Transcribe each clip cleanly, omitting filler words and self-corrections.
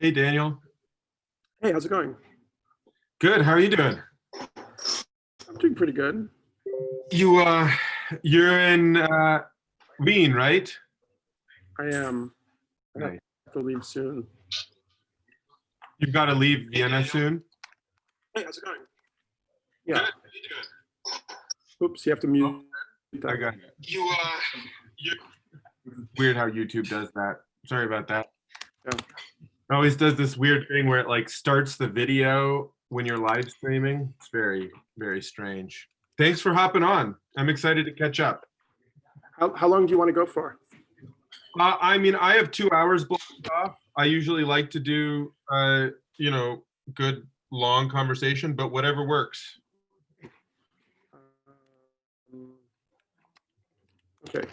Hey Daniel. Hey, how's it going? Good. How are you doing? I'm doing pretty good. You you're in Wien, right? I am. I have Nice. to leave soon. You've got to leave Vienna soon. Hey, how's it going? Yeah. Oops, you have to mute I that. got it. You weird how YouTube does that. Sorry about that. Yeah. It always does this weird thing where it like starts the video when you're live streaming. It's very, very strange. Thanks for hopping on. I'm excited to catch up. How long do you want to go for? I mean, I have 2 hours blocked off. I usually like to do, good long conversation, but whatever works. Okay.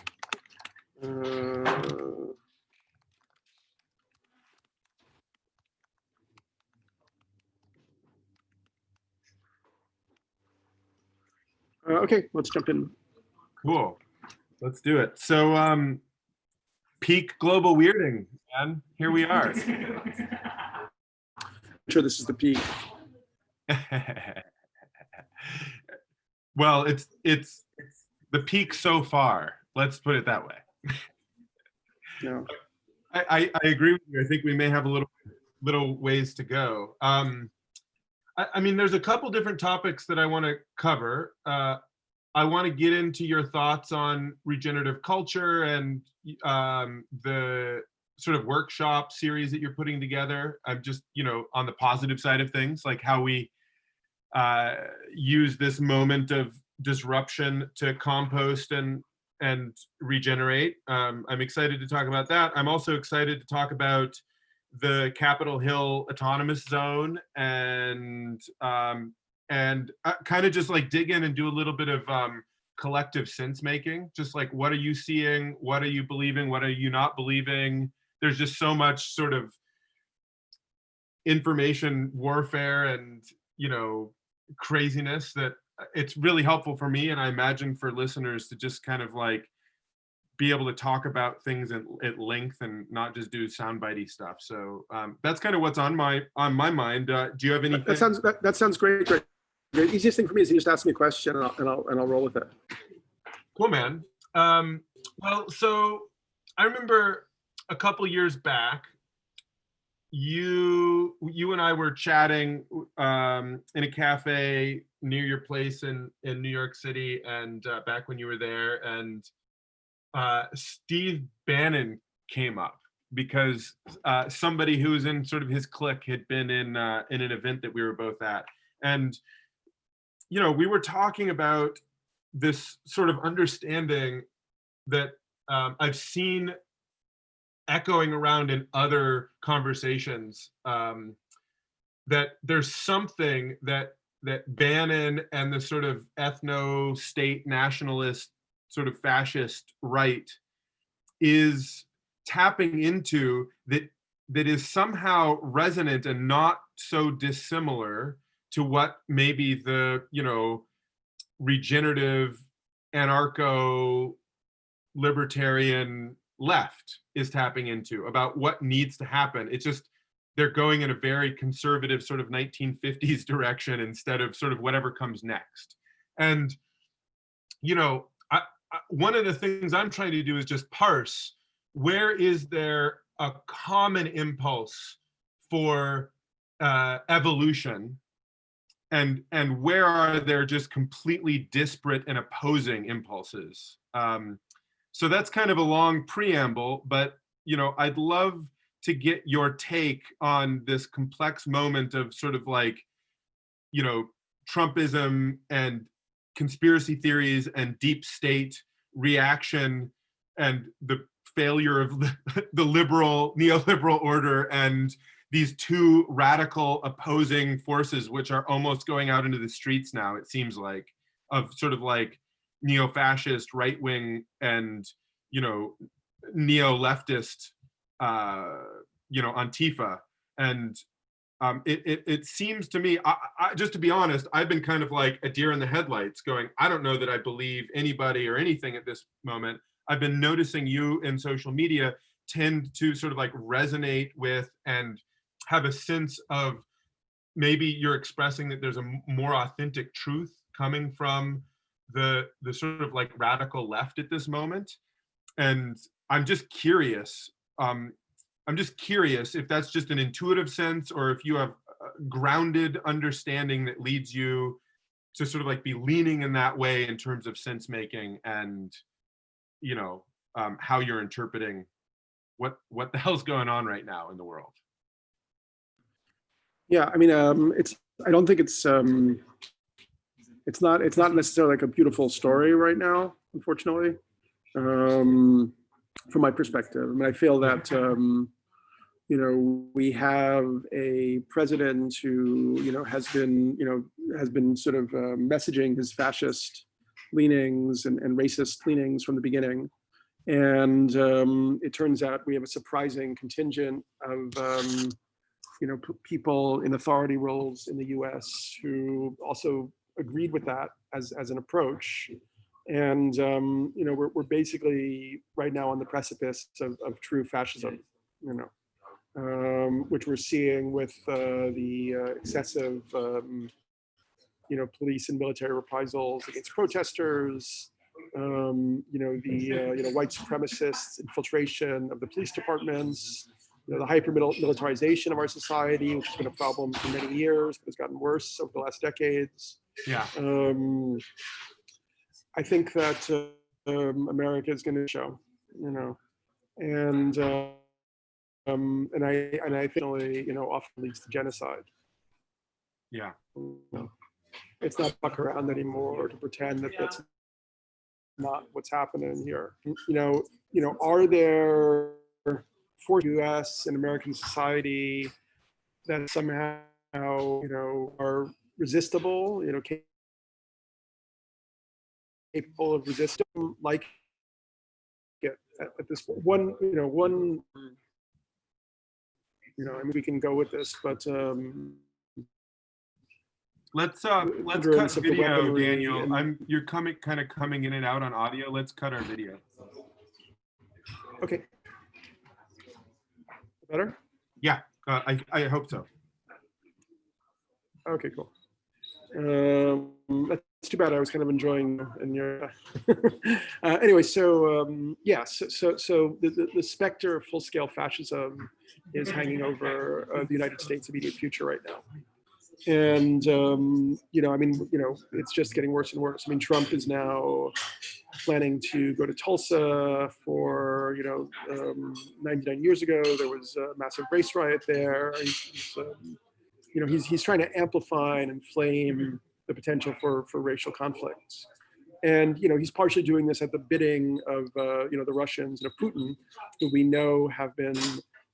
Okay, let's jump in. Cool. Let's do it. So, peak global weirding, man. Here we are. I'm sure this is the peak. Well, it's the peak so far. Let's put it that way. Yeah. I agree with you. I think we may have a little ways to go. I mean, there's a couple different topics that I want to cover. I want to get into your thoughts on regenerative culture and the sort of workshop series that you're putting together. I'm just, on the positive side of things, like how we use this moment of disruption to compost and regenerate. I'm excited to talk about that. I'm also excited to talk about the Capitol Hill Autonomous Zone and kind of just like dig in and do a little bit of collective sense making. Just like, what are you seeing? What are you believing? What are you not believing? There's just so much sort of information warfare and, craziness that it's really helpful for me. And I imagine for listeners to just kind of like be able to talk about things at length and not just do soundbitey stuff. So that's kind of what's on my mind. Do you have anything? That sounds great. Great. The easiest thing for me is you just ask me a question and I'll roll with it. Cool, man. Well, so I remember a couple years back, you and I were chatting in a cafe near your place in New York City, and back when you were there, and Steve Bannon came up because somebody who was in sort of his clique had been in an event that we were both at, and we were talking about this sort of understanding that I've seen echoing around in other conversations, that there's something that Bannon and the sort of ethno-state nationalist sort of fascist right is tapping into, that is somehow resonant and not so dissimilar to what maybe the regenerative anarcho libertarian left is tapping into about what needs to happen. It's just they're going in a very conservative sort of 1950s direction instead of sort of whatever comes next. And one of the things I'm trying to do is just parse, where is there a common impulse for evolution, and where are there just completely disparate and opposing impulses. So that's kind of a long preamble, but I'd love to get your take on this complex moment of sort of like, Trumpism and conspiracy theories and deep state reaction and the failure of the neoliberal order, and these two radical opposing forces, which are almost going out into the streets now, it seems like, of sort of like neo-fascist right wing and neo-leftist Antifa. And it seems to me, I just to be honest, I've been kind of like a deer in the headlights going, I don't know that I believe anybody or anything at this moment. I've been noticing you in social media tend to sort of like resonate with and have a sense of maybe you're expressing that there's a more authentic truth coming from the sort of like radical left at this moment. And I'm just curious. I'm just curious if that's just an intuitive sense, or if you have a grounded understanding that leads you to sort of like be leaning in that way in terms of sense making, and how you're interpreting what the hell's going on right now in the world. Yeah, I mean, I don't think it's not necessarily like a beautiful story right now, unfortunately, from my perspective. I mean, I feel that we have a president who has been sort of messaging his fascist leanings and racist leanings from the beginning. And it turns out we have a surprising contingent of people in authority roles in the US who also agreed with that as an approach. And we're basically right now on the precipice of true fascism, which we're seeing with the excessive police and military reprisals against protesters, the white supremacists infiltration of the police departments, the hyper militarization of our society, which has been a problem for many years, but has gotten worse over the last decades. Yeah. I think that America is going to show, and I think often leads to genocide. Yeah. It's not fuck around anymore to pretend that that's not what's happening here. Are there for U.S. and American society that somehow are resistible, capable of resisting, like it at this point. I mean, we can go with this, but let's cut video, Daniel. You're kind of coming in and out on audio. Let's cut our video. Okay. Better? Yeah, I hope so. Okay, cool. That's too bad. I was kind of enjoying in your. Anyway, so so the specter of full-scale fascism is hanging over the United States' immediate future right now, and it's just getting worse and worse. I mean, Trump is now planning to go to Tulsa for 99 years ago there was a massive race riot there. He's trying to amplify and inflame the potential for racial conflicts. And, he's partially doing this at the bidding of, the Russians and of Putin, who we know have been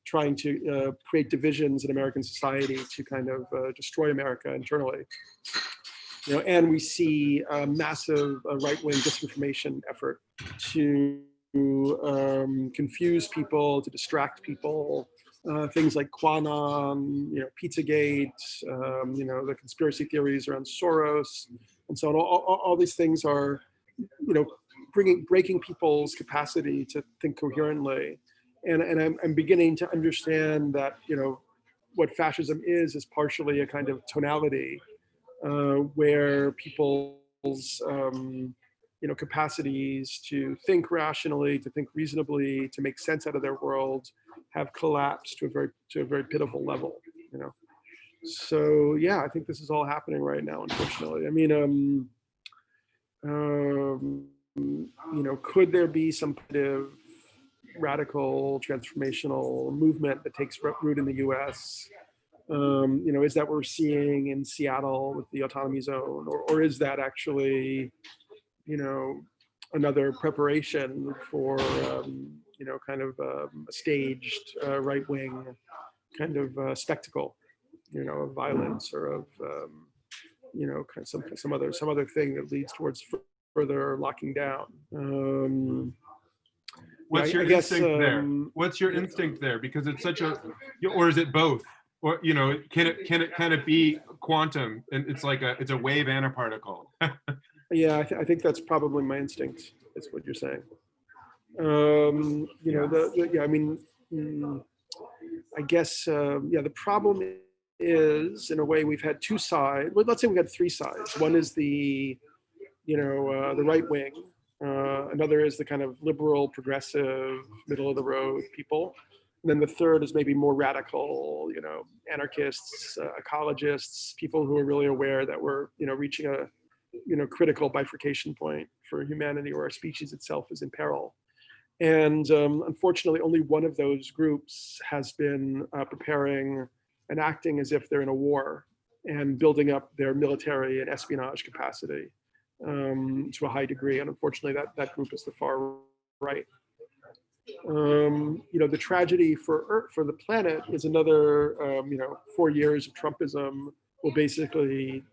trying to create divisions in American society to kind of destroy America internally. And we see a massive right-wing disinformation effort to confuse people, to distract people. Things like QAnon, Pizzagate, the conspiracy theories around Soros, and so on. All these things are, breaking people's capacity to think coherently. And I'm beginning to understand that, what fascism is partially a kind of tonality where people's, capacities to think rationally, to think reasonably, to make sense out of their world have collapsed to a very pitiful level, So yeah, I think this is all happening right now, unfortunately. I mean, could there be some kind of radical transformational movement that takes root in the U.S.? Is that what we're seeing in Seattle with the autonomy zone, or is that actually, another preparation for, kind of a staged right-wing kind of spectacle, of violence or of, kind of some other thing that leads towards further locking down. What's your instinct there? What's your instinct there? Because it's such a, or is it both? Or can it kind of be quantum and it's like it's a wave and a particle? Yeah, I think that's probably my instinct. Is what you're saying. I mean, I guess, yeah, the problem is, in a way, we've had two sides. Well, let's say we've had three sides. One is the, the right wing. Another is the kind of liberal, progressive, middle of the road people. And then the third is maybe more radical, anarchists, ecologists, people who are really aware that we're, reaching a, critical bifurcation point for humanity, or our species itself is in peril. And unfortunately, only one of those groups has been preparing and acting as if they're in a war and building up their military and espionage capacity to a high degree. And unfortunately, that group is the far right. The tragedy for the planet is another, 4 years of Trumpism will basically,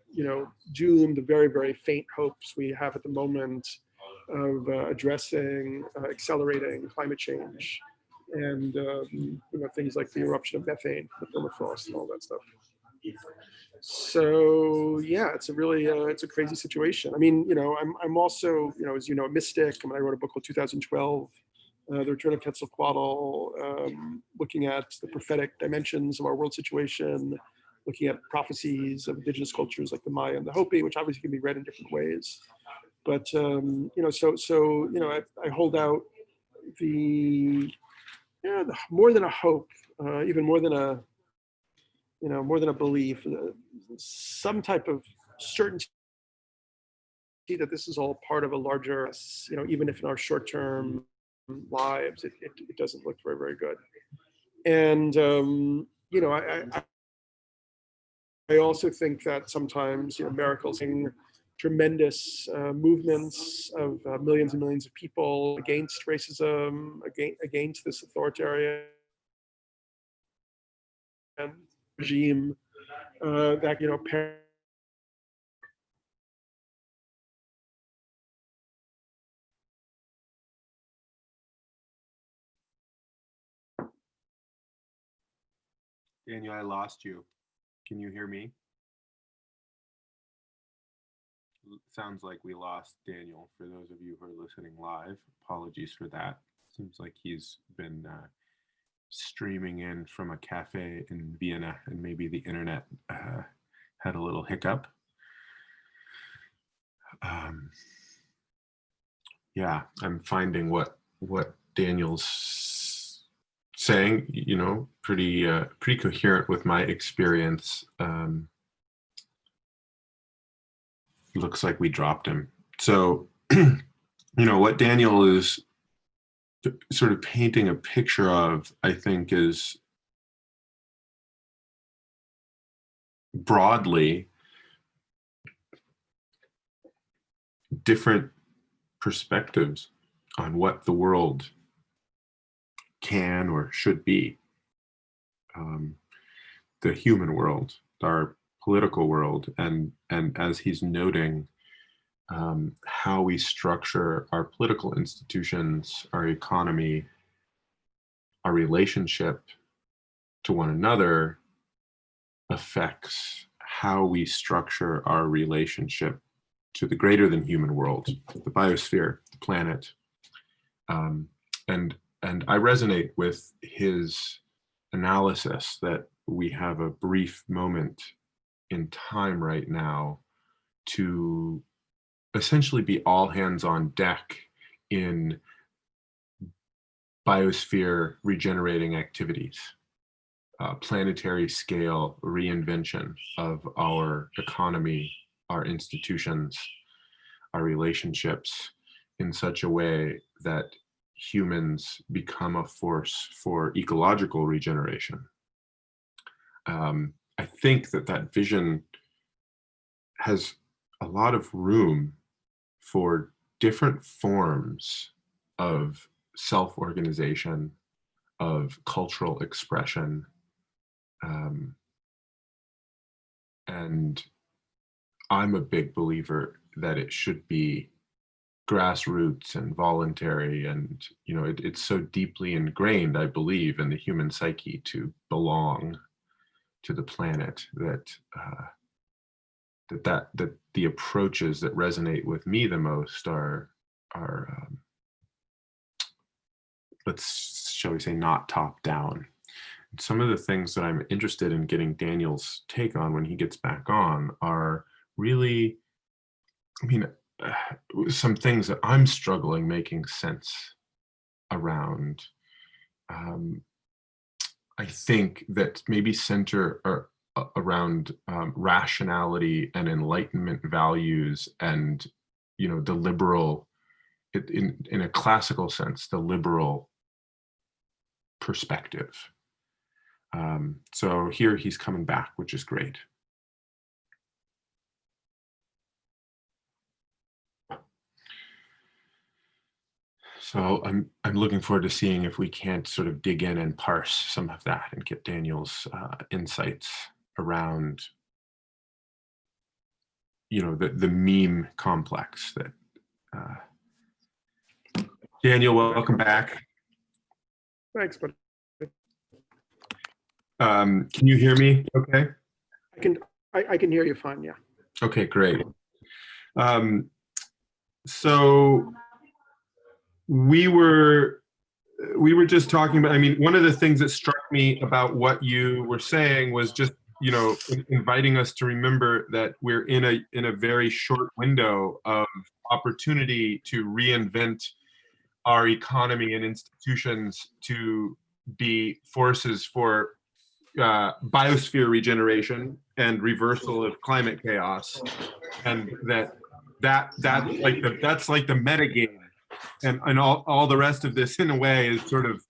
doom the very, very faint hopes we have at the moment of addressing, accelerating climate change, and things like the eruption of methane, the permafrost, and all that stuff. So yeah, it's a really it's a crazy situation. I mean, I'm also, as you know, a mystic. I mean, I wrote a book called 2012, The Return of Quetzalcoatl, looking at the prophetic dimensions of our world situation, looking at prophecies of indigenous cultures like the Maya and the Hopi, which obviously can be read in different ways. But I hold out the, more than a hope, even more than a, more than a belief, some type of certainty that this is all part of a larger, even if in our short-term lives, it doesn't look very, very good. And I also think that sometimes, miracles and tremendous movements of millions and millions of people against racism, against this authoritarian regime, that, Daniel, I lost you. Can you hear me? Sounds like we lost Daniel. For those of you who are listening live, apologies for that. Seems like he's been streaming in from a cafe in Vienna, and maybe the internet had a little hiccup. Yeah, I'm finding what Daniel's saying, pretty coherent with my experience. Looks like we dropped him. So, what Daniel is sort of painting a picture of, I think, is broadly different perspectives on what the world can or should be. The human world, our political world, and as he's noting, how we structure our political institutions, our economy, our relationship to one another affects how we structure our relationship to the greater than human world, the biosphere, the planet. And I resonate with his analysis that we have a brief moment in time right now to essentially be all hands on deck in biosphere regenerating activities, planetary scale reinvention of our economy, our institutions, our relationships, in such a way that humans become a force for ecological regeneration. I think that vision has a lot of room for different forms of self-organization, of cultural expression, and I'm a big believer that it should be grassroots and voluntary, and it's so deeply ingrained, I believe, in the human psyche to belong to the planet that the approaches that resonate with me the most are let's, shall we say, not top down. Some of the things that I'm interested in getting Daniel's take on when he gets back on are really, I mean, some things that I'm struggling making sense around. I think that maybe center around rationality and enlightenment values, and the liberal, in a classical sense, the liberal perspective. So here he's coming back, which is great. So I'm looking forward to seeing if we can't sort of dig in and parse some of that and get Daniel's insights around, the meme complex that. Daniel, welcome back. Thanks, buddy. Can you hear me? Okay. I can hear you fine. Yeah. Okay, great. So we were just talking about, I mean, one of the things that struck me about what you were saying was just, inviting us to remember that we're in a very short window of opportunity to reinvent our economy and institutions to be forces for biosphere regeneration and reversal of climate chaos, and that's like the metagame, and all the rest of this in a way is sort of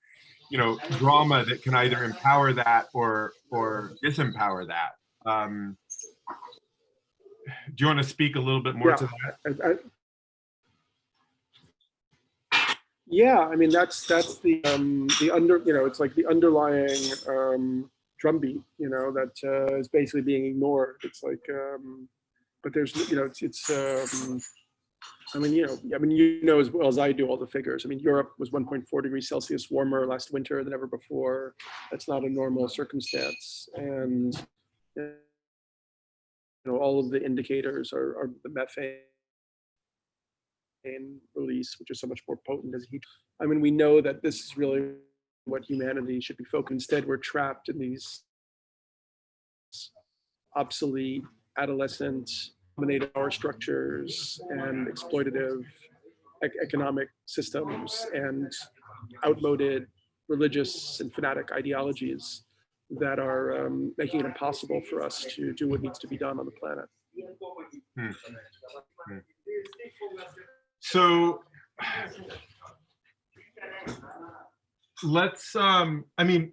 drama that can either empower that or disempower that. Do you want to speak a little bit more to that? Yeah, I mean that's the it's like the underlying drumbeat, that is basically being ignored. It's like, but there's it's I mean as well as I do all the figures. I mean, Europe was 1.4 degrees Celsius warmer last winter than ever before. That's not a normal circumstance, and all of the indicators are the methane release, which is so much more potent as heat. I mean, we know that this is really what humanity should be focused. Instead, we're trapped in these obsolete, adolescent, dominated power structures and exploitative economic systems and outmoded religious and fanatic ideologies that are making it impossible for us to do what needs to be done on the planet. So let's, I mean,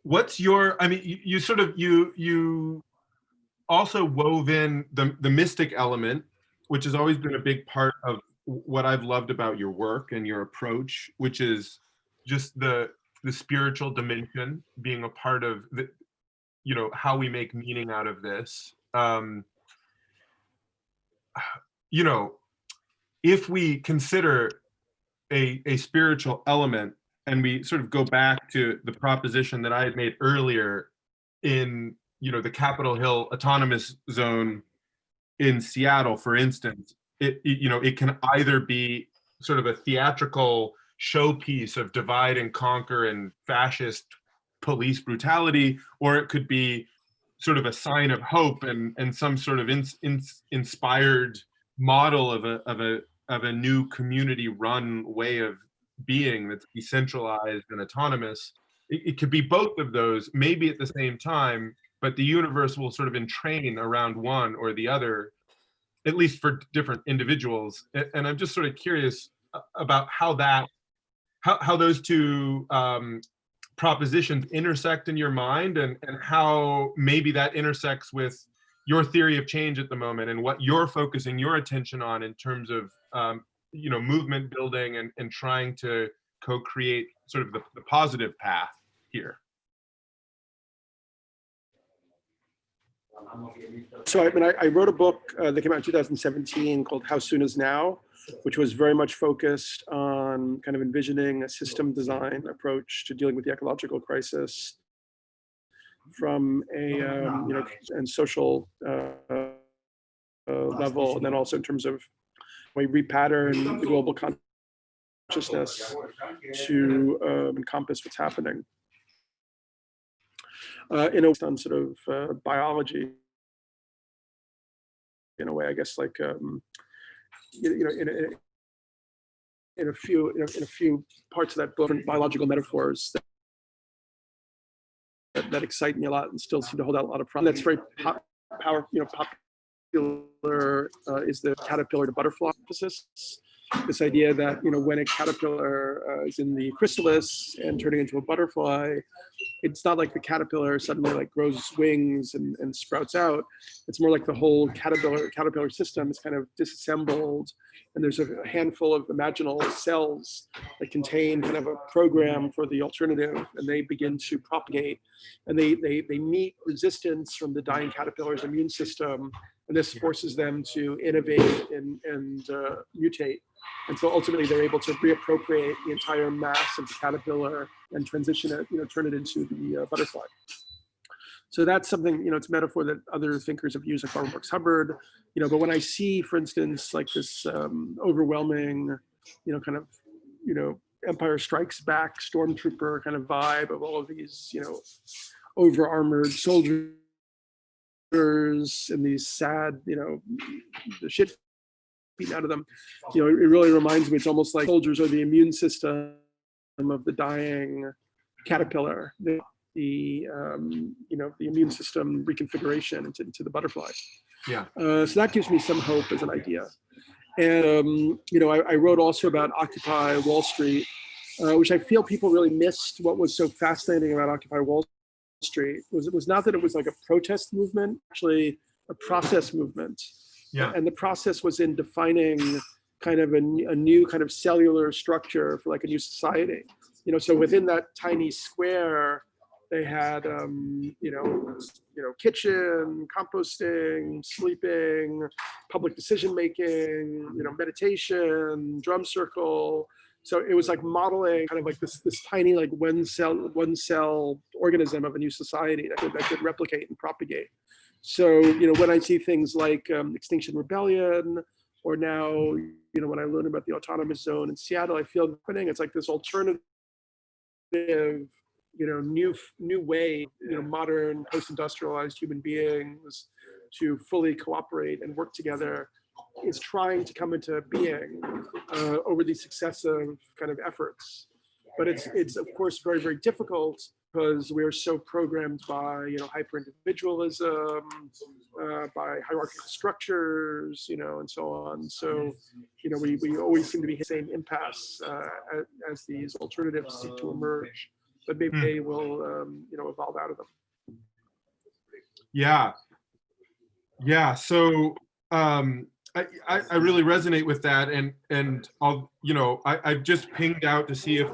what's your, I mean, you sort of, you also wove in the mystic element, which has always been a big part of what I've loved about your work and your approach, which is just the spiritual dimension being a part of the, how we make meaning out of this. If we consider a spiritual element, and we sort of go back to the proposition that I had made earlier in, the Capitol Hill Autonomous Zone in Seattle, for instance, it can either be sort of a theatrical showpiece of divide and conquer and fascist police brutality, or it could be sort of a sign of hope and some sort of inspired model of a new community run way of being that's decentralized and autonomous. It could be both of those, maybe at the same time, but the universe will sort of entrain around one or the other, at least for different individuals. And I'm just sort of curious about how those two propositions intersect in your mind, and how maybe that intersects with your theory of change at the moment, and what you're focusing your attention on in terms of movement building and trying to co-create sort of the positive path here. So I mean, I wrote a book that came out in 2017 called How Soon Is Now, which was very much focused on kind of envisioning a system design approach to dealing with the ecological crisis from a and social level, and then also in terms of we repattern the global consciousness to encompass what's happening. In a on sort of biology, in a way, I guess, like in a few parts of that book, biological metaphors that excite me a lot and still seem to hold out a lot of promise. That's very popular is the caterpillar to butterfly emphasis. This idea that when a caterpillar is in the chrysalis and turning into a butterfly, it's not like the caterpillar suddenly like grows wings and sprouts out. It's more like the whole caterpillar system is kind of disassembled, and there's a handful of imaginal cells that contain kind of a program for the alternative, and they begin to propagate, and they meet resistance from the dying caterpillar's immune system, and this forces them to innovate and mutate. And so ultimately they're able to reappropriate the entire mass of the caterpillar and transition it, turn it into the butterfly. So that's something, it's a metaphor that other thinkers have used, like Barbara Brooks Hubbard, but when I see, for instance, like this overwhelming, kind of, Empire Strikes Back stormtrooper kind of vibe of all of these, over-armored soldiers and these sad, the shit beaten out of them, it really reminds me, it's almost like soldiers are the immune system of the dying caterpillar, the immune system reconfiguration into the butterfly. Yeah. So that gives me some hope as an idea. And I wrote also about Occupy Wall Street, which I feel people really missed. What was so fascinating about Occupy Wall Street was not that it was like a protest movement, actually a process movement. Yeah. And the process was in defining kind of a new kind of cellular structure for like a new society. So within that tiny square, they had kitchen, composting, sleeping, public decision making, meditation, drum circle. So it was like modeling kind of like this tiny like one cell organism of a new society that could replicate and propagate. So, when I see things like Extinction Rebellion, or now, when I learn about the autonomous zone in Seattle, I feel happening. It's like this alternative, new way, modern post-industrialized human beings to fully cooperate and work together is trying to come into being over these successive kind of efforts. But it's of course very, very difficult because we are so programmed by hyper-individualism, by hierarchical structures, and so on. So we always seem to be in the same impasse as these alternatives seek to emerge, but maybe they will evolve out of them. Yeah. So I really resonate with that, and I've just pinged out to see if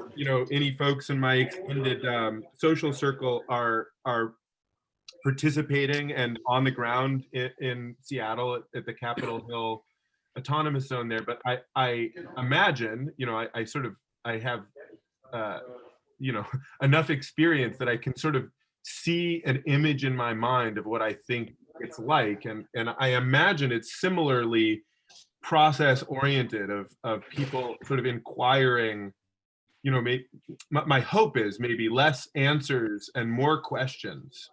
any folks in my extended social circle are participating and on the ground in Seattle at the Capitol Hill Autonomous Zone there. But I imagine I have enough experience that I can sort of see an image in my mind of what I think it's like, and I imagine it's similarly process oriented of people sort of inquiring. My hope is maybe less answers and more questions,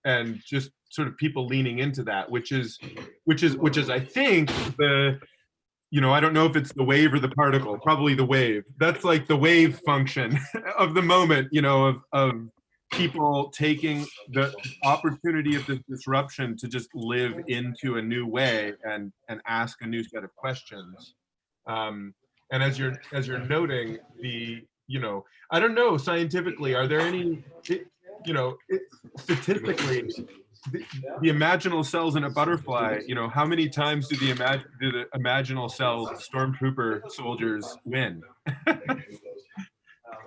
and just sort of people leaning into that, which is I think I don't know if it's the wave or the particle, probably the wave. That's like the wave function of the moment, of people taking the opportunity of this disruption to just live into a new way and ask a new set of questions. And as you're noting, I don't know, scientifically, are there any, statistically, the imaginal cells in a butterfly, how many times do the imaginal cells, stormtrooper soldiers, win?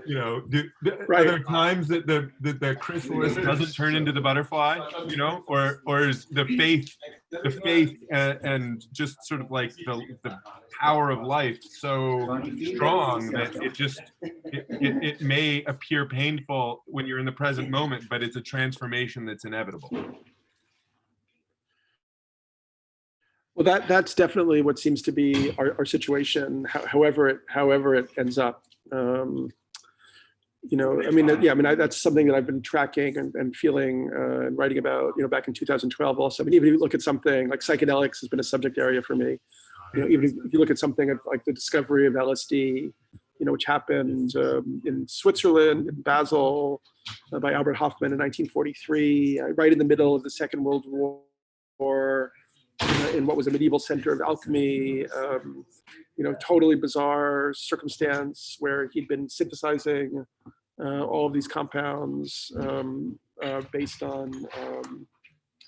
Are there times that the chrysalis doesn't turn into the butterfly, or is the faith and just sort of like the power of life so strong that it may appear painful when you're in the present moment, but it's a transformation that's inevitable? Well, that's definitely what seems to be our situation, however it ends up. I mean, yeah, I mean, that's something that I've been tracking and feeling and writing about, back in 2012 also. I mean, even if you look at something like psychedelics has been a subject area for me. Even if you look at something like the discovery of LSD, which happened in Switzerland, in Basel, by Albert Hofmann in 1943, right in the middle of the Second World War, in what was a medieval center of alchemy, totally bizarre circumstance where he'd been synthesizing all of these compounds based on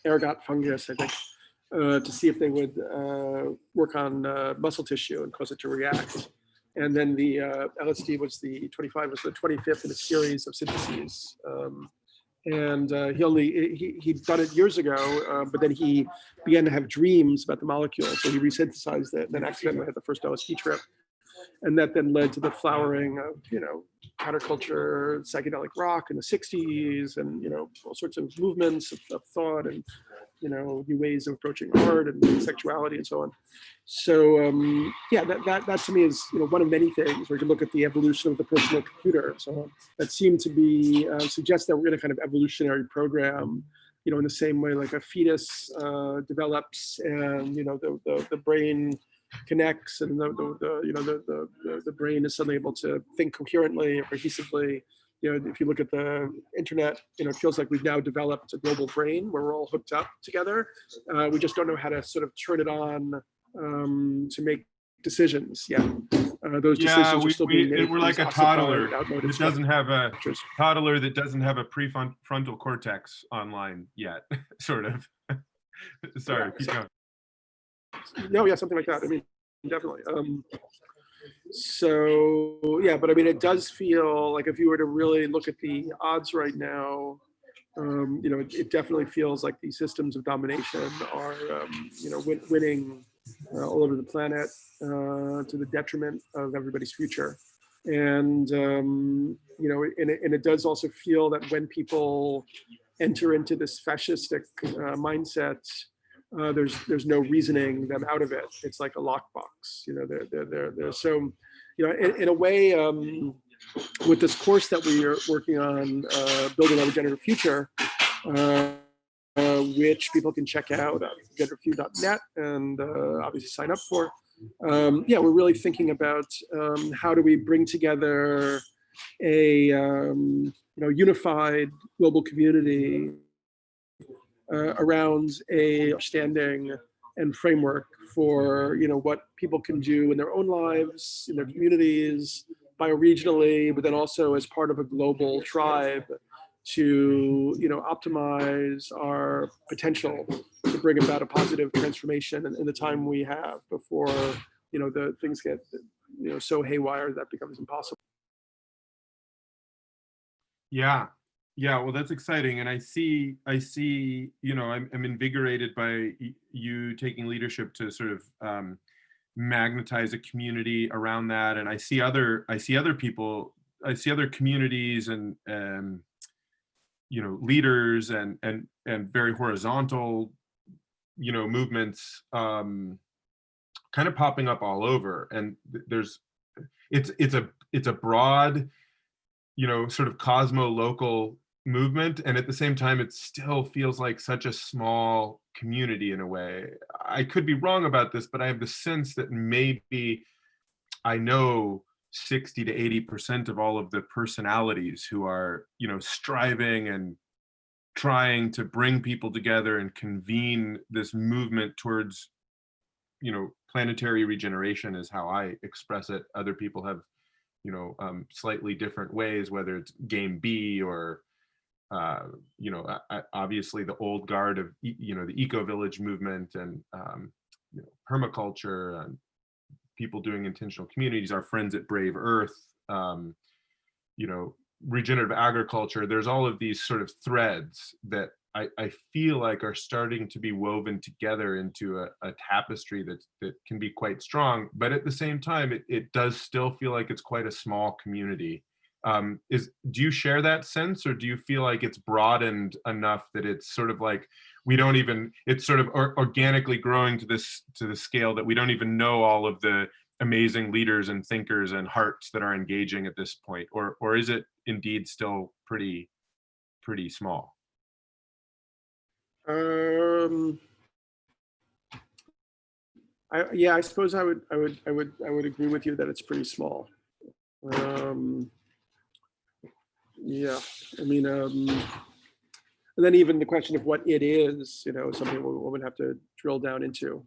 ergot fungus, I think, to see if they would work on muscle tissue and cause it to react. And then the LSD was the 25th in a series of syntheses. And he'd done it years ago, but then he began to have dreams about the molecule. So he resynthesized it, and then accidentally had the first LSD trip. And that then led to the flowering of, counterculture, psychedelic rock in the 60s, and, all sorts of movements of thought and, new ways of approaching art and sexuality and so on. So yeah, that to me is, one of many things where you can look at the evolution of the personal computer and so on, that seem to be suggest that we're in a kind of evolutionary program, in the same way like a fetus develops and, the brain connects and the brain is suddenly able to think coherently or cohesively. If you look at the internet, it feels like we've now developed a global brain where we're all hooked up together. We just don't know how to sort of turn it on to make decisions. Yeah, those decisions are still being made. We're like a toddler that doesn't have a prefrontal cortex online yet, sort of. Sorry, keep going. No, yeah, something like that. I mean, definitely. So yeah, but I mean, it does feel like if you were to really look at the odds right now, it definitely feels like these systems of domination are, winning all over the planet to the detriment of everybody's future. And and it does also feel that when people enter into this fascistic mindset, there's no reasoning them out of it. It's like a lockbox. They're so, in a way, with this course that we are working on, building a regenerative future, which people can check out at regenerativefuture.net and obviously sign up for. Yeah, we're really thinking about how do we bring together a unified global community around a understanding and framework for what people can do in their own lives, in their communities, bioregionally, but then also as part of a global tribe to optimize our potential to bring about a positive transformation in the time we have before the things get so haywire that becomes impossible. Yeah. Well, that's exciting, and I see. I'm invigorated by you taking leadership to sort of magnetize a community around that, and I see other people, I see other communities and leaders and very horizontal movements kind of popping up all over, and it's a broad sort of cosmo-local movement, and at the same time it still feels like such a small community in a way. I could be wrong about this, but I have the sense that maybe I know 60 to 80% of all of the personalities who are striving and trying to bring people together and convene this movement towards planetary regeneration, is how I express it. Other people have slightly different ways, whether it's game B or obviously the old guard of the eco-village movement and permaculture and people doing intentional communities, our friends at Brave Earth, regenerative agriculture. There's all of these sort of threads that I feel like are starting to be woven together into a tapestry that can be quite strong, but at the same time, it does still feel like it's quite a small community. Do you share that sense, or do you feel like it's broadened enough that it's sort of like we don't even, it's sort of organically growing to the scale that we don't even know all of the amazing leaders and thinkers and hearts that are engaging at this point, or is it indeed still pretty small? Um, yeah, I suppose I would agree with you that it's pretty small. Yeah, I mean, and then even the question of what it is, something we would have to drill down into,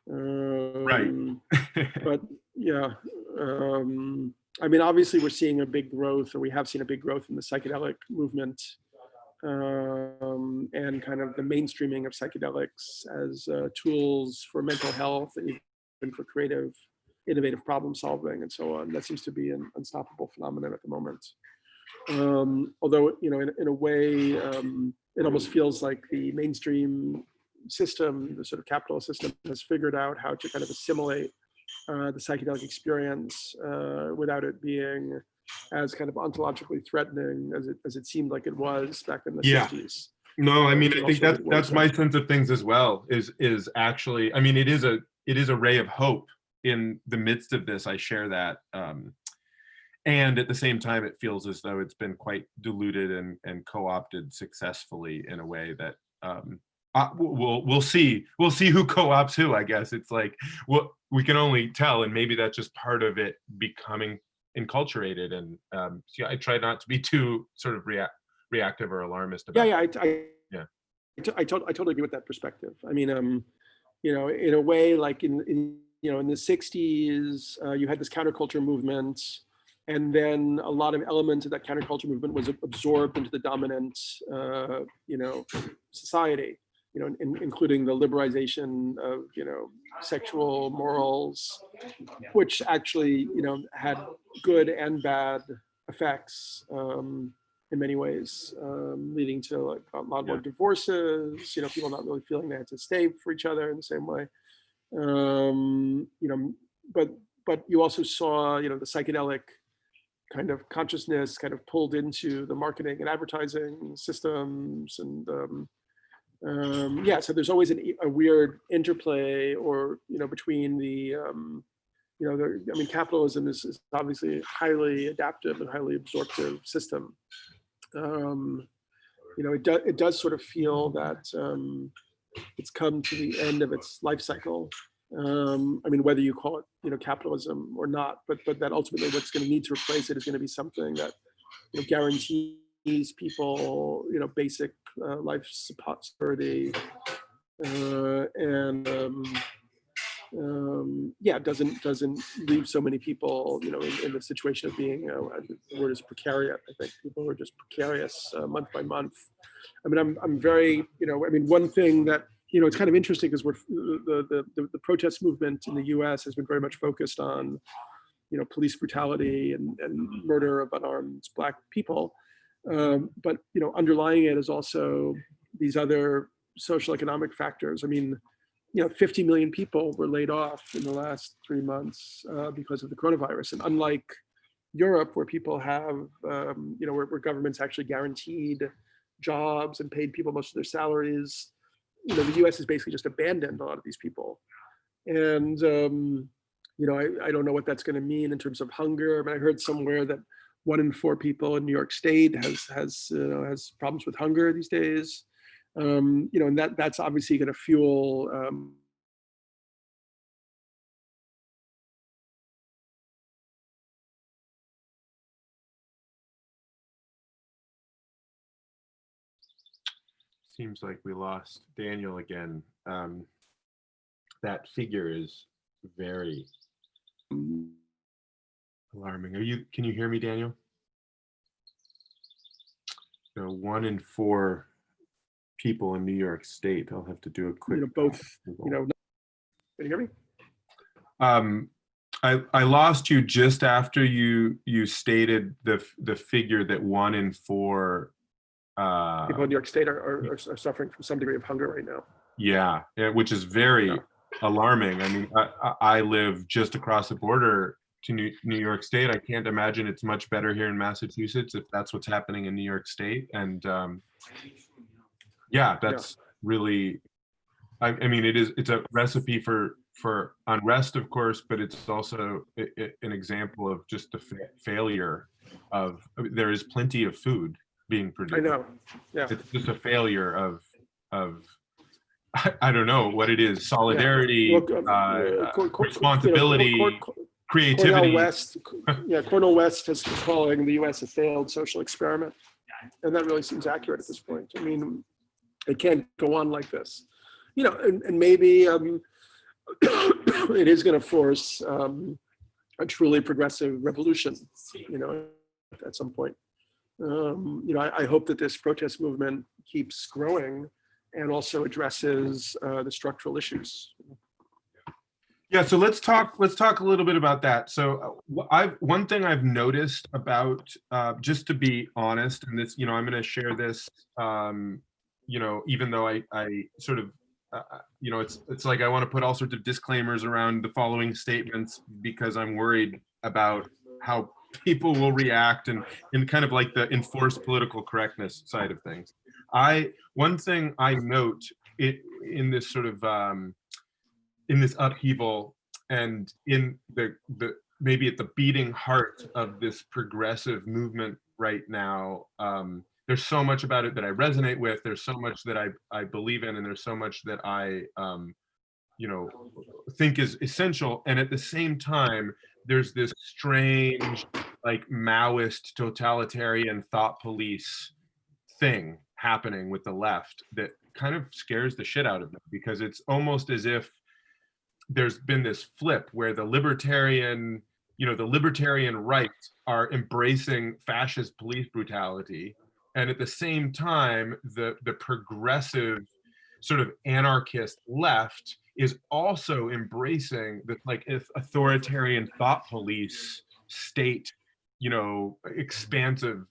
Right. but yeah, I mean, obviously we're seeing a big growth, or we have seen a big growth in the psychedelic movement, and kind of the mainstreaming of psychedelics as tools for mental health and even for creative, innovative problem solving and so on. That seems to be an unstoppable phenomenon at the moment. Although, in a way, it almost feels like the mainstream system, the sort of capitalist system, has figured out how to kind of assimilate the psychedelic experience without it being as kind of ontologically threatening as it seemed like it was back in the Yeah. 60s. No, I mean, I think Also that's my sense of things as well, is actually, I mean, it is a ray of hope in the midst of this. I share that. And at the same time, it feels as though it's been quite diluted and co-opted successfully in a way that we'll see who co-opts who. I guess it's like, well, we can only tell, and maybe that's just part of it becoming enculturated. And so I try not to be too sort of reactive or alarmist about yeah. I totally agree with that perspective. I mean, in a way, like in the 60s, you had this counterculture movement, and then a lot of elements of that counterculture movement was absorbed into the dominant, society, including the liberalization of, sexual morals, which actually, had good and bad effects in many ways, leading to like a lot more divorces, people not really feeling they had to stay for each other in the same way. But you also saw, the psychedelic kind of consciousness kind of pulled into the marketing and advertising systems, and so there's always a weird interplay, or between the I mean, capitalism is obviously a highly adaptive and highly absorptive system. It does sort of feel that it's come to the end of its life cycle. I mean, whether you call it, capitalism or not, but that ultimately what's going to need to replace it is going to be something that, guarantees people, basic life security, and doesn't leave so many people, in the situation of being, the word is precarious. I think people are just precarious month by month. I mean, I'm very, I mean, one thing that, it's kind of interesting because the protest movement in the U.S. has been very much focused on, police brutality and murder of unarmed Black people. But, underlying it is also these other social economic factors. I mean, 50 million people were laid off in the last 3 months because of the coronavirus. And unlike Europe, where people have, where governments actually guaranteed jobs and paid people most of their salaries, the U.S. has basically just abandoned a lot of these people. And, I don't know what that's going to mean in terms of hunger. I mean, I heard somewhere that 1 in 4 people in New York State has problems with hunger these days. And that's obviously going to fuel Seems like we lost Daniel again. That figure is very alarming. Can you hear me, Daniel? So 1 in 4 people in New York State. I'll have to do a quick. Both. Can you hear me? I lost you just after you stated the figure that 1 in 4 people in New York State are suffering from some degree of hunger right now. Yeah, which is very alarming. I mean, I live just across the border to New York State. I can't imagine it's much better here in Massachusetts if that's what's happening in New York State. And yeah, that's really, I mean, it's a recipe for unrest, of course, but it's also an example of just the failure of, there is plenty of food being produced. I know. Yeah. It's just a failure of I don't know what it is: solidarity, responsibility, creativity. Cornel West has been calling the U.S. a failed social experiment, and that really seems accurate at this point. I mean, it can't go on like this, you know, and maybe it is going to force a truly progressive revolution, you know, at some point. You know, I hope that this protest movement keeps growing and also addresses the structural issues. Yeah, so let's talk a little bit about that. So one thing I've noticed about, just to be honest, and this, you know, I'm going to share this, you know, even though I sort of, you know, it's like I want to put all sorts of disclaimers around the following statements because I'm worried about how people will react and kind of like the enforced political correctness side of things. One thing I note in this sort of in this upheaval and in the maybe at the beating heart of this progressive movement right now, there's so much about it that I resonate with. There's so much that I believe in, and there's so much that I you know, think is essential. And at the same time, there's this strange, like, Maoist totalitarian thought police thing happening with the left that kind of scares the shit out of me, because it's almost as if there's been this flip where the libertarian, you know, the libertarian right are embracing fascist police brutality, and at the same time, the progressive sort of anarchist left is also embracing the, like, if authoritarian thought police state, you know, expansive,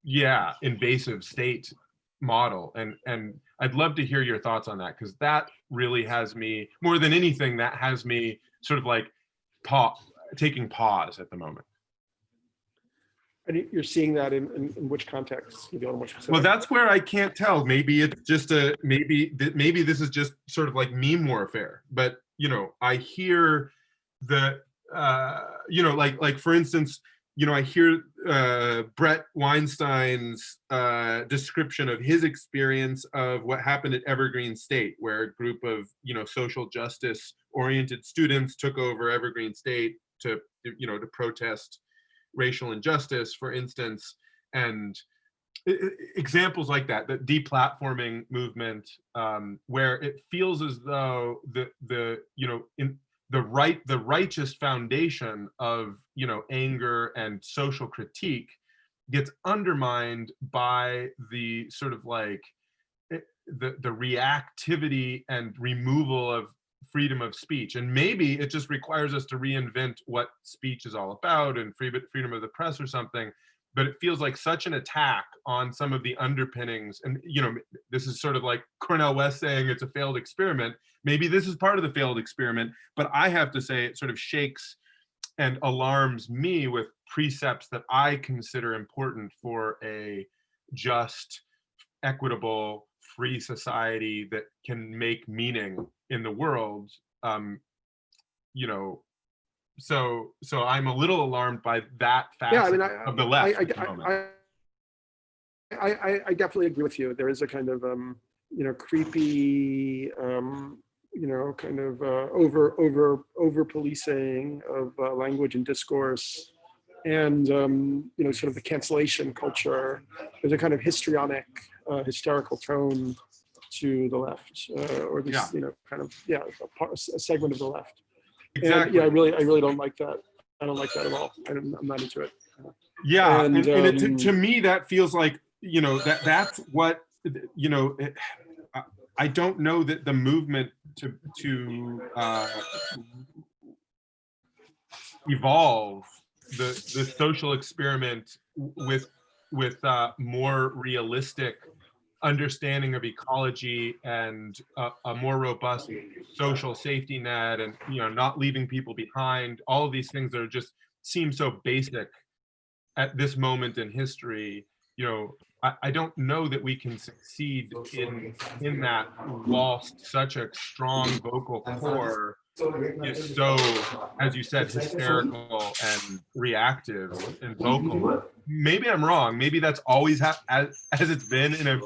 yeah, invasive state model. And I'd love to hear your thoughts on that, because that really has me, more than anything, that has me sort of like taking pause at the moment. And you're seeing that in which context? Well, that's where I can't tell. Maybe it's just maybe this is just sort of like meme warfare. But, you know, I hear the you know, like for instance, you know, I hear Brett Weinstein's description of his experience of what happened at Evergreen State, where a group of, you know, social justice oriented students took over Evergreen State to, you know, to protest racial injustice, for instance, and examples like that, the deplatforming movement, where it feels as though the you know, in the righteous foundation of, you know, anger and social critique gets undermined by the sort of like the reactivity and removal of freedom of speech. And maybe it just requires us to reinvent what speech is all about and freedom of the press or something. But it feels like such an attack on some of the underpinnings. And, you know, this is sort of like Cornel West saying it's a failed experiment. Maybe this is part of the failed experiment, but I have to say it sort of shakes and alarms me with precepts that I consider important for a just, equitable, free society that can make meaning in the world. You know, so I'm a little alarmed by that facet of the left. I definitely agree with you. There is a kind of you know, creepy you know, kind of over policing of language and discourse, and you know, sort of the cancellation culture. There's a kind of histrionic, hysterical tone to the left, or this, you know, kind of, yeah, a segment of the left. Exactly. And, yeah, I really don't like that. I don't like that at all. I'm not into it. Yeah, and to me that feels like, you know, that's what, you know, I don't know that the movement to evolve the social experiment with more realistic understanding of ecology and a more robust social safety net, and not leaving people behind, all of these things that are just seem so basic at this moment in history. I don't know that we can succeed in that whilst such a strong vocal core is so, as you said, hysterical and reactive and vocal. Maybe I'm wrong. Maybe that's always as it's been in a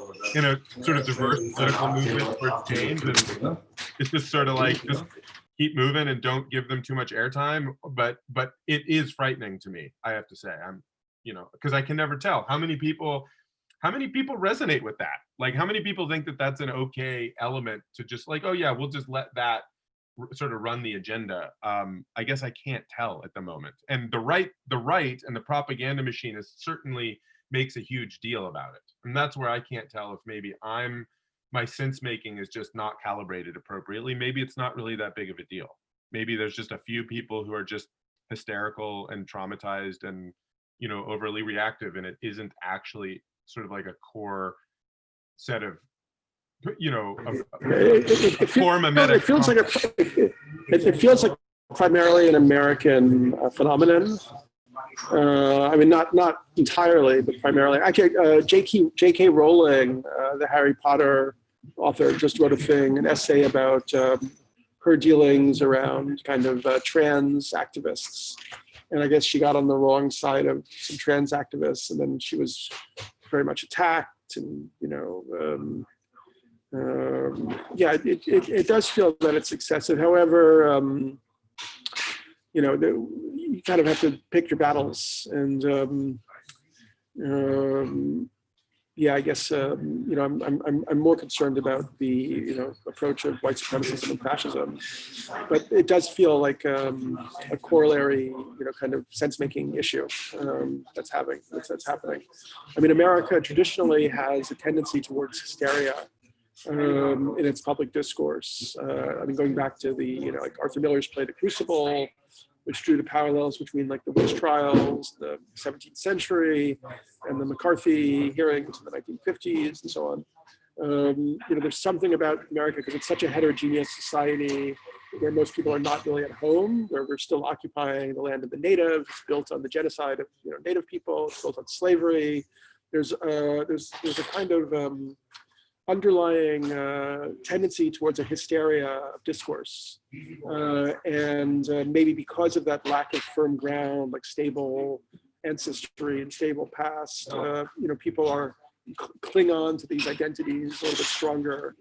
sort of diverse political movement towards change, and it's just sort of like, just keep moving and don't give them too much airtime. But it is frightening to me, I have to say. Because I can never tell how many people resonate with that. Like, how many people think that that's an okay element to just like, oh yeah, we'll just let that sort of run the agenda. I guess I can't tell at the moment. And the right and the propaganda machine is certainly makes a huge deal about it. And that's where I can't tell if maybe my sense making is just not calibrated appropriately. Maybe it's not really that big of a deal. Maybe there's just a few people who are just hysterical and traumatized and overly reactive, and it isn't actually sort of like a core set of It feels like primarily an American phenomenon. I mean, not entirely, but primarily. Actually, J.K. Rowling, the Harry Potter author, just wrote an essay about her dealings around kind of trans activists. And I guess she got on the wrong side of some trans activists, and then she was very much attacked. And yeah, it does feel that it's excessive. However, you kind of have to pick your battles, and yeah, I guess I'm more concerned about the approach of white supremacism and fascism, but it does feel like a corollary kind of sense-making issue that's happening. I mean, America traditionally has a tendency towards hysteria in its public discourse. I mean, going back to like Arthur Miller's play *The Crucible*, which drew the parallels between like the witch trials, the 17th century, and the McCarthy hearings in the 1950s, and so on. There's something about America, because it's such a heterogeneous society where most people are not really at home, where we're still occupying the land of the natives. It's built on the genocide of native people. It's built on slavery. There's a kind of underlying tendency towards a hysteria of discourse. And maybe because of that lack of firm ground, like stable ancestry and stable past, people are cling on to these identities a little bit stronger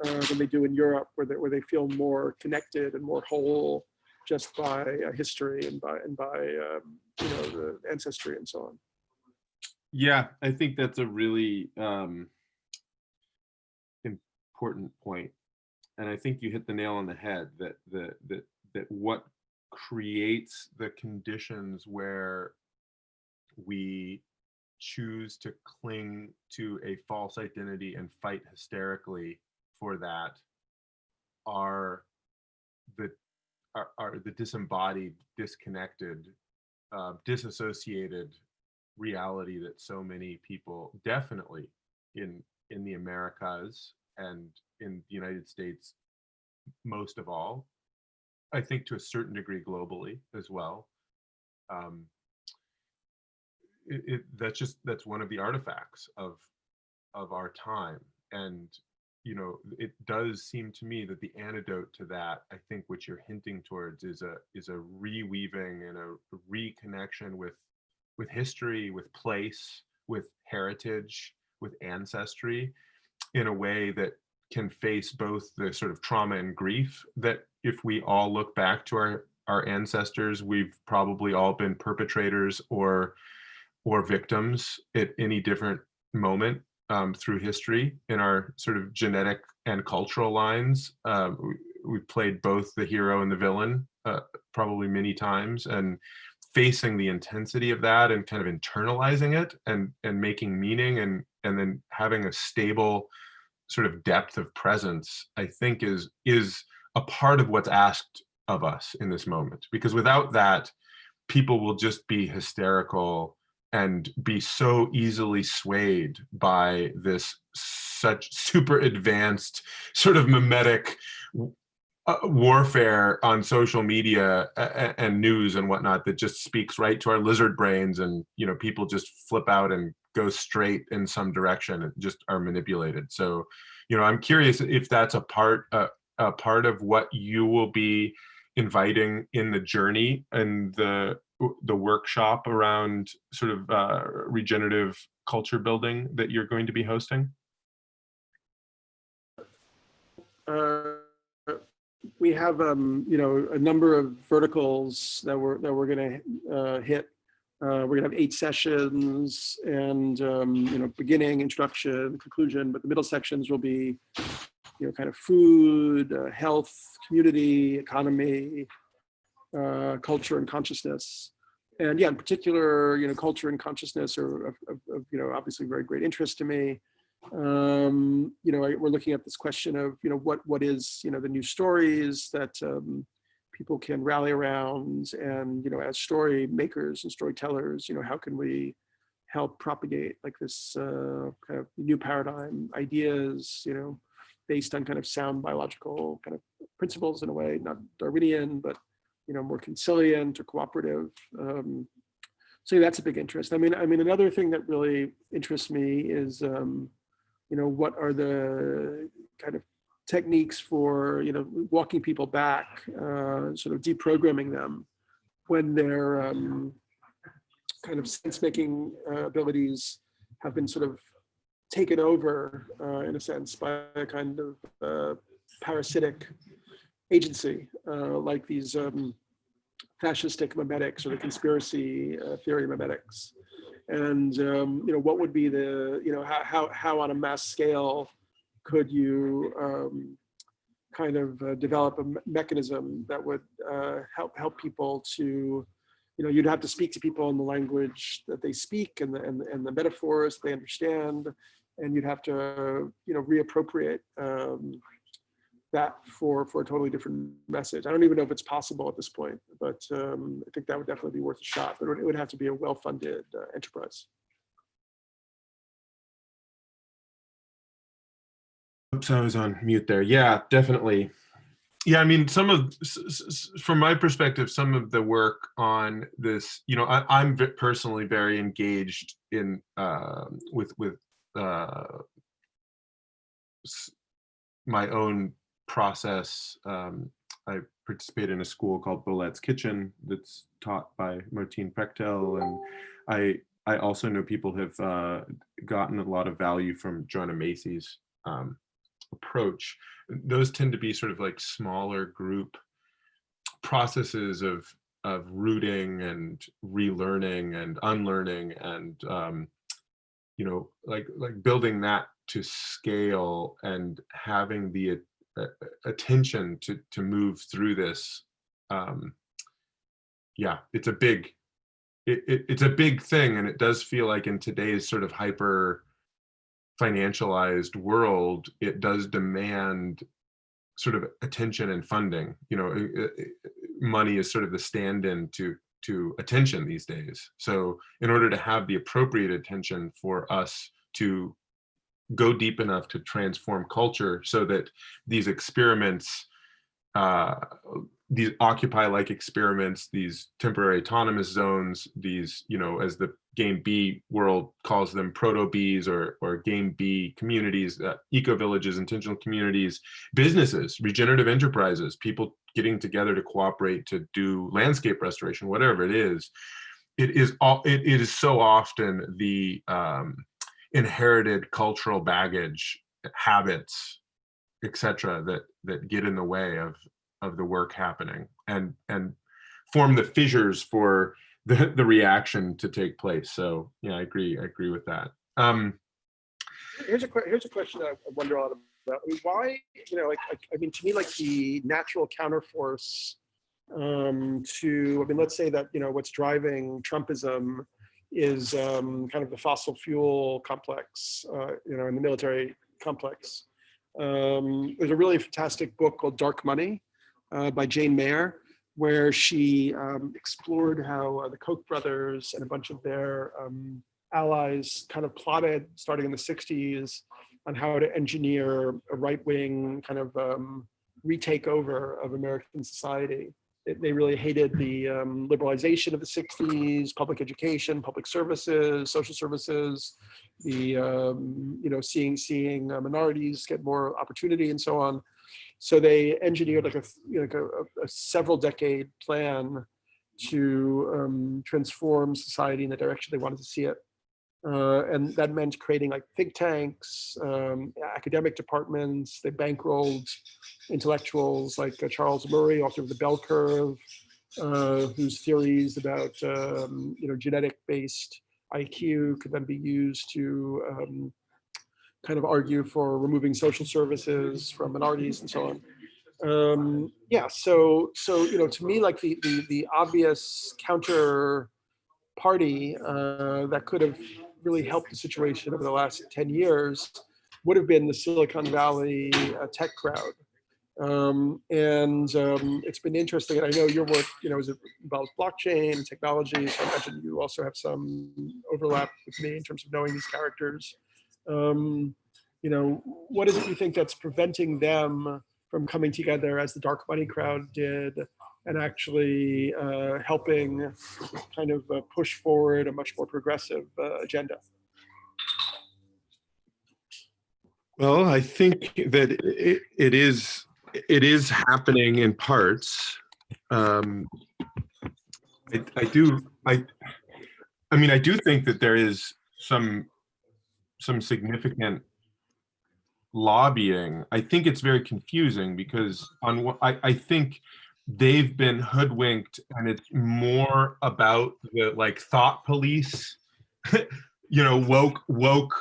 than they do in Europe, where they feel more connected and more whole just by history and by the ancestry and so on. Yeah, I think that's a really important point, and I think you hit the nail on the head. That what creates the conditions where we choose to cling to a false identity and fight hysterically for that are the disembodied, disconnected, disassociated reality that so many people, definitely in the Americas and in the United States most of all, I think to a certain degree globally as well, that's one of the artifacts of our time. And it does seem to me that the antidote to that, I think, which you're hinting towards, is a reweaving and a reconnection with history, with place, with heritage, with ancestry, in a way that can face both the sort of trauma and grief that, if we all look back to our ancestors, we've probably all been perpetrators or victims at any different moment through history in our sort of genetic and cultural lines. We've played both the hero and the villain probably many times, and facing the intensity of that and kind of internalizing it and making meaning and then having a stable sort of depth of presence, I think is a part of what's asked of us in this moment. Because without that, people will just be hysterical and be so easily swayed by this such super advanced sort of mimetic warfare on social media and news and whatnot that just speaks right to our lizard brains, and people just flip out and go straight in some direction and just are manipulated. So I'm curious if that's a part of what you will be inviting in the journey and the workshop around sort of regenerative culture building that you're going to be hosting. We have a number of verticals that we're going to hit. We're going to have 8 sessions, and beginning, introduction, conclusion. But the middle sections will be kind of food, health, community, economy, culture, and consciousness. And in particular, culture and consciousness are of obviously very great interest to me. We're looking at this question of what is the new stories that people can rally around, and as story makers and storytellers, how can we help propagate like this kind of new paradigm ideas, based on kind of sound biological kind of principles in a way, not Darwinian, but more conciliant or cooperative. So that's a big interest. I mean, another thing that really interests me is what are the kind of techniques for walking people back, sort of deprogramming them when their kind of sense-making abilities have been sort of taken over, in a sense, by a kind of parasitic agency, like these fascistic mimetics or the conspiracy theory mimetics. And what would be the how on a mass scale could you kind of develop a mechanism that would help people to you'd have to speak to people in the language that they speak and the metaphors they understand, and you'd have to reappropriate that for a totally different message. I don't even know if it's possible at this point, but I think that would definitely be worth a shot. But it would have to be a well-funded enterprise. Oops, I was on mute there. Yeah, definitely. Yeah, I mean, from my perspective, some of the work on this, I'm personally very engaged in with my own process. I participate in a school called Bolet's Kitchen that's taught by Martine Prechtel, and I also know people have gotten a lot of value from Joanna Macy's approach. Those tend to be sort of like smaller group processes of rooting and relearning and unlearning, and like building that to scale and having the attention to move through this. It's a big it's a big thing, and it does feel like in today's sort of hyper financialized world, it does demand sort of attention and funding. Money is sort of the stand-in to attention these days. So in order to have the appropriate attention for us to go deep enough to transform culture, so that these experiments, these Occupy-like experiments, these temporary autonomous zones, these, as the Game B world calls them, proto-Bs or Game B communities, eco-villages, intentional communities, businesses, regenerative enterprises, people getting together to cooperate to do landscape restoration, whatever it is. It is so often the inherited cultural baggage, habits, etc., that get in the way of the work happening and form the fissures for the reaction to take place. So yeah, I agree with that. Here's a question I wonder a lot about. I mean, why, to me, like the natural counterforce to, let's say that, what's driving Trumpism is kind of the fossil fuel complex, in the military complex. There's a really fantastic book called Dark Money by Jane Mayer where she explored how the Koch brothers and a bunch of their allies kind of plotted, starting in the 60s, on how to engineer a right-wing kind of retake over of American society. They really hated the liberalization of the 60s, public education, public services, social services, the seeing minorities get more opportunity and so on. So they engineered like a several decade plan to transform society in the direction they wanted to see it. And that meant creating like think tanks, academic departments. They bankrolled intellectuals like Charles Murray, author of The Bell Curve, whose theories about genetic-based IQ could then be used to kind of argue for removing social services from minorities and so on. To me, like the obvious counter party that could have really helped the situation over the last 10 years would have been the Silicon Valley tech crowd. It's been interesting, and I know your work, as it involves blockchain technology, so I imagine you also have some overlap with me in terms of knowing these characters. What is it you think that's preventing them from coming together as the dark money crowd did and actually helping kind of push forward a much more progressive agenda? Well, I think that it is happening in parts. I do think that there is some significant lobbying. I think it's very confusing because I think they've been hoodwinked, and it's more about the like thought police, woke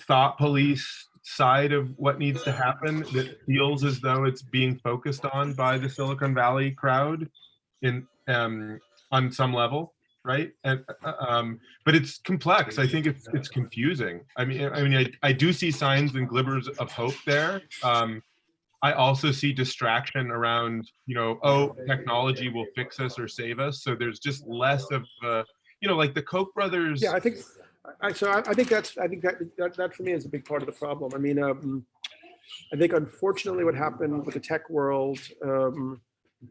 thought police side of what needs to happen that feels as though it's being focused on by the Silicon Valley crowd in on some level, right? And but it's complex. I think it's confusing. I do see signs and glimmers of hope there. I also see distraction around, technology will fix us or save us. So there's just less of like the Koch brothers. Yeah, I think that for me is a big part of the problem. I think unfortunately what happened with the tech world, and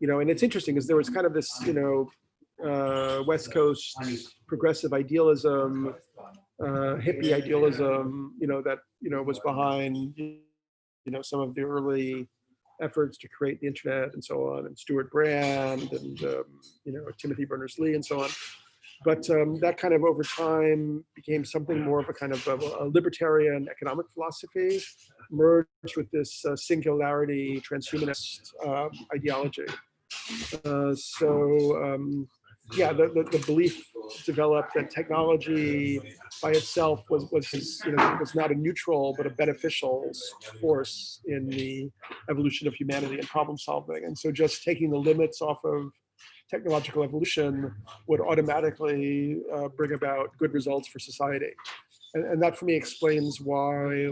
it's interesting because there was kind of this, West Coast progressive idealism, hippie idealism, that was behind, some of the early efforts to create the internet and so on, and Stuart Brand and Timothy Berners-Lee and so on. But that kind of over time became something more of a kind of a libertarian economic philosophy, merged with this singularity transhumanist ideology. The belief developed that technology by itself was not a neutral but a beneficial force in the evolution of humanity and problem solving. And so just taking the limits off of technological evolution would automatically bring about good results for society. And that for me explains why,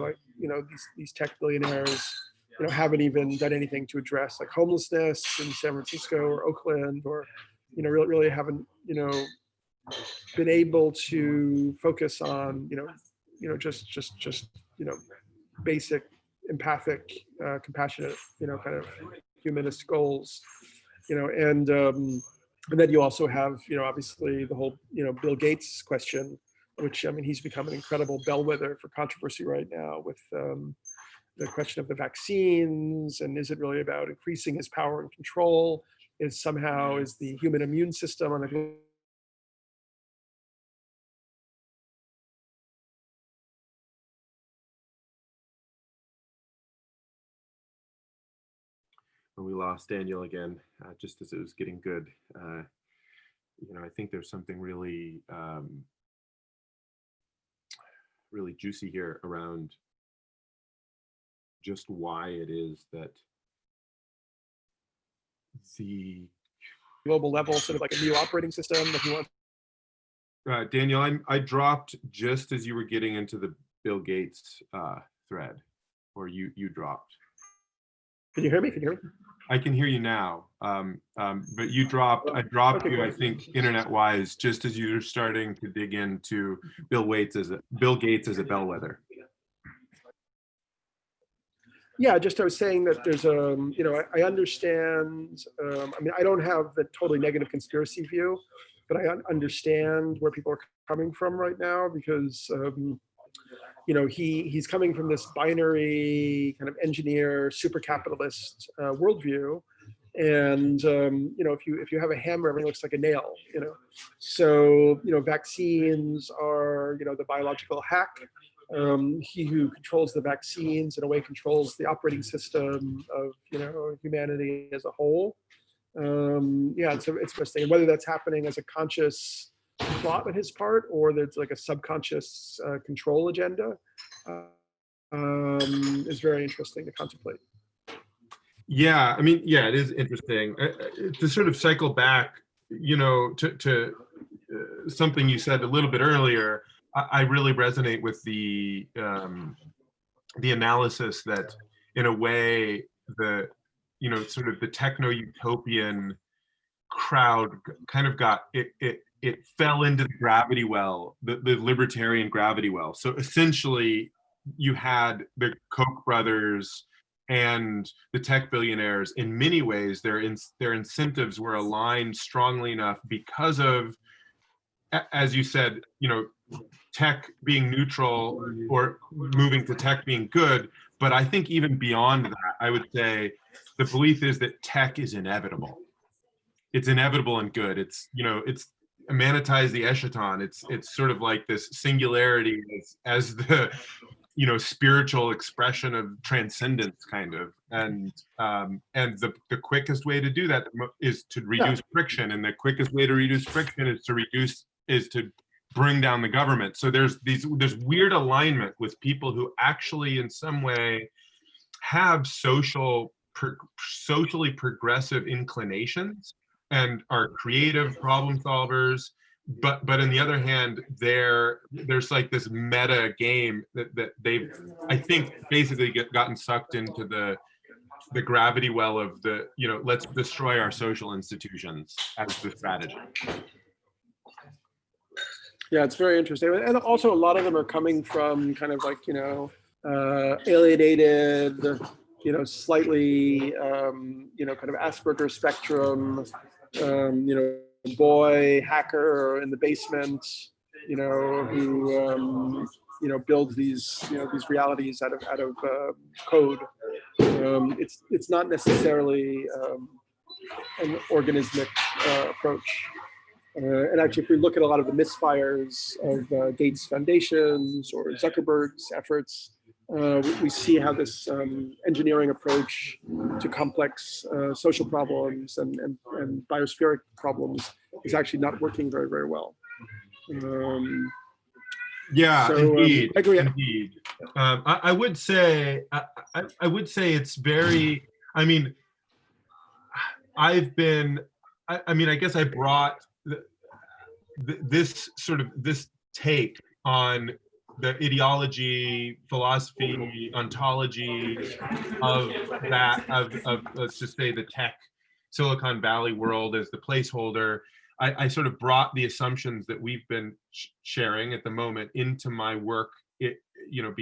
these tech billionaires, haven't even done anything to address like homelessness in San Francisco or Oakland, or, really haven't, been able to focus on, just basic empathic, compassionate, kind of humanist goals, and then you also have, obviously the whole, Bill Gates question, which, he's become an incredible bellwether for controversy right now with the question of the vaccines, and is it really about increasing his power and control? Is the human immune system on a We lost Daniel again, just as it was getting good. I think there's something really, really juicy here around just why it is that the global level, sort of like a new operating system that he wants. Daniel, I dropped just as you were getting into the Bill Gates thread, or you dropped. Can you hear me? I can hear you now. But you dropped, I dropped Okay, you, I great. think, internet-wise, just as you were starting to dig into Bill Gates as a bellwether. Yeah, just I was saying that there's you know, I understand. I mean, I don't have the totally negative conspiracy view, but I understand where people are coming from right now because you know, he's coming from this binary kind of engineer super capitalist worldview, and you know, if you have a hammer, everything looks like a nail. You know, so you know, vaccines are, you know, the biological hack. He who controls the vaccines in a way controls the operating system of, you know, humanity as a whole. Yeah, it's interesting, and whether that's happening as a conscious plot on his part or there's like a subconscious control agenda, is very interesting to contemplate. Yeah, I mean, yeah, it is interesting to sort of cycle back, you know, to something you said a little bit earlier. I really resonate with the analysis that, in a way, the, you know, sort of the techno utopian crowd kind of got it fell into the gravity well, the libertarian gravity well. So essentially, you had the Koch brothers and the tech billionaires. In many ways, their incentives were aligned strongly enough because of, as you said, you know, tech being neutral or moving to tech being good. But I think even beyond that, I would say the belief is that tech is inevitable. It's inevitable and good. It's, you know, it's manetize the eschaton. It's sort of like this singularity as the, you know, spiritual expression of transcendence, kind of. And the quickest way to do that is to reduce friction, and the quickest way to reduce friction is to bring down the government. So there's weird alignment with people who actually in some way have socially progressive inclinations and are creative problem solvers, but on the other hand, there's like this meta game that they've, I think, basically gotten sucked into the gravity well of the, you know, let's destroy our social institutions as the strategy. Yeah, it's very interesting, and also a lot of them are coming from kind of like, you know, alienated, you know, slightly, you know, kind of Asperger spectrum, you know, boy hacker in the basement, you know, who you know, builds these, you know, these realities out of code. It's not necessarily an organismic approach. And actually, if we look at a lot of the misfires of Gates Foundations or Zuckerberg's efforts, we see how this engineering approach to complex social problems and biospheric problems is actually not working very, very well. Yeah, so, indeed, I agree. indeed. I would say, I would say it's very, I mean, I've been, I mean, I guess I brought this sort of, this take on the ideology, philosophy, ontology of that, of let's just say the tech Silicon Valley world as the placeholder. I sort of brought the assumptions that we've been sharing at the moment into my work. You know,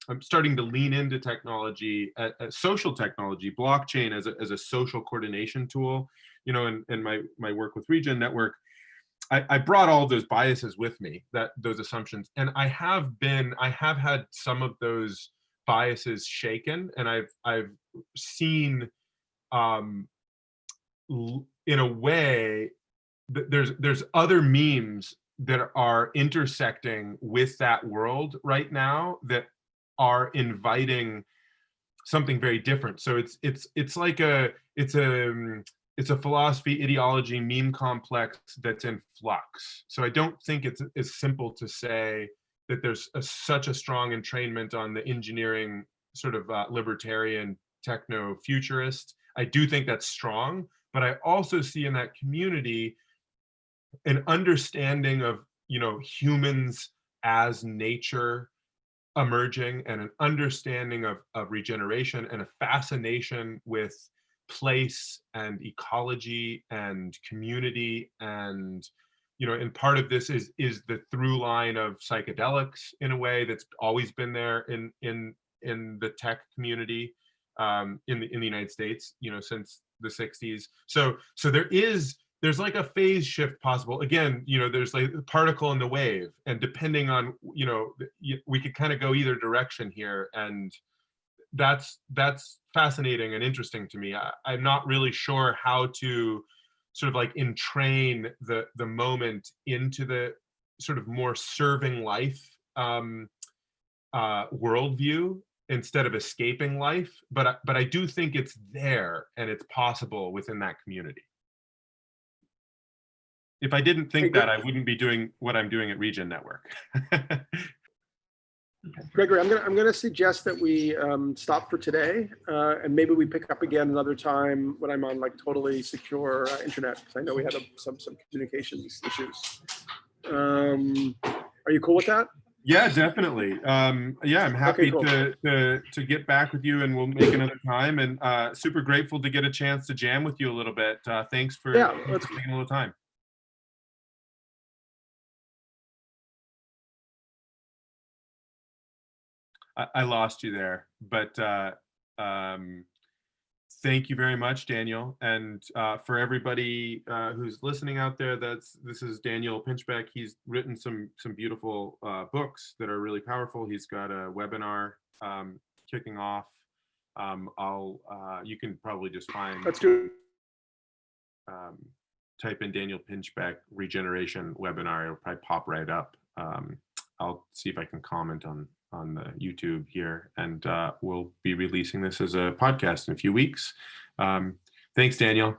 I'm starting to lean into technology, social technology, blockchain as a social coordination tool. You know, in my work with Regen Network, I brought all of those biases with me, those assumptions, and I have had some of those biases shaken, and I've seen, in a way, there's other memes that are intersecting with that world right now that are inviting something very different. So it's like it's a philosophy, ideology, meme complex that's in flux. So I don't think it's as simple to say that there's such a strong entrainment on the engineering sort of libertarian techno futurist. I do think that's strong, but I also see in that community an understanding of, you know, humans as nature emerging, and an understanding of regeneration, and a fascination with place and ecology and community, and and part of this is the through line of psychedelics in a way that's always been there in the tech community, in the United States, since the 60s. So there's like a phase shift possible. Again, there's like the particle and the wave, and depending on, we could kind of go either direction here, and that's fascinating and interesting to me. I'm not really sure how to sort of like entrain the moment into the sort of more serving life worldview instead of escaping life, but I do think it's there and it's possible within that community. If I didn't think that, I wouldn't be doing what I'm doing at Regen Network. Gregory, I'm gonna suggest that we stop for today, and maybe we pick up again another time when I'm on like totally secure internet, because I know we had some communications issues. Are you cool with that? Yeah, definitely. Yeah, I'm happy Okay, cool. to get back with you, and we'll make another time. And super grateful to get a chance to jam with you a little bit. Thanks for taking a little time. I lost you there, but thank you very much, Daniel. And for everybody who's listening out there, this is Daniel Pinchbeck. He's written some beautiful books that are really powerful. He's got a webinar kicking off. You can probably just find. That's good. Type in Daniel Pinchbeck Regeneration webinar. It'll probably pop right up. I'll see if I can comment on the YouTube here, and we'll be releasing this as a podcast in a few weeks. Thanks, Daniel.